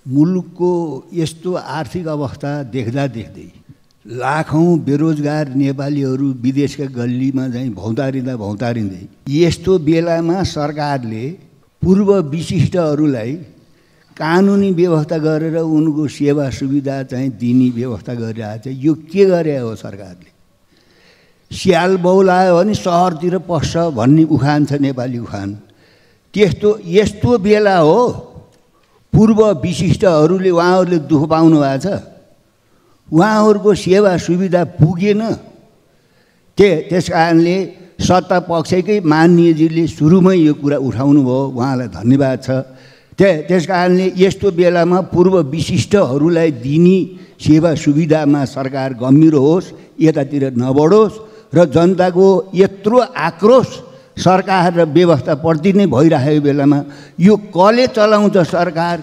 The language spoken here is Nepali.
मुलुकको यस्तो आर्थिक अवस्था देख्दा देख्दै लाखौं बेरोजगार नेपालीहरू विदेशका गल्लीमा चाहिँ भौतारिँदै यस्तो बेलामा सरकारले पूर्व विशिष्टहरूलाई कानुनी व्यवस्था गरेर उनको सेवा सुविधा चाहिँ दिने व्यवस्था गरिरहेको छ। यो के गरे हो सरकारले? स्याल बौलायो भने सहरतिर पस्छ भन्ने उखान छ, नेपाली उखान। यस्तो बेला हो पूर्व विशिष्टहरूले उहाँहरूले दुःख पाउनु भएको छ, उहाँहरूको सेवा सुविधा पुगेन। त्यस कारणले सत्ता पक्षकै माननीयजीले सुरुमै यो कुरा उठाउनु भयो, उहाँलाई धन्यवाद छ। त्यस कारणले यस्तो बेलामा पूर्व विशिष्टहरूलाई दिने सेवा सुविधामा सरकार गम्भीर होस्, यतातिर नबढोस् र जनताको यत्रो आक्रोश सरकार र व्यवस्थाप्रति नै भइरहेको बेलामा यो कसले चलाउँछ सरकार,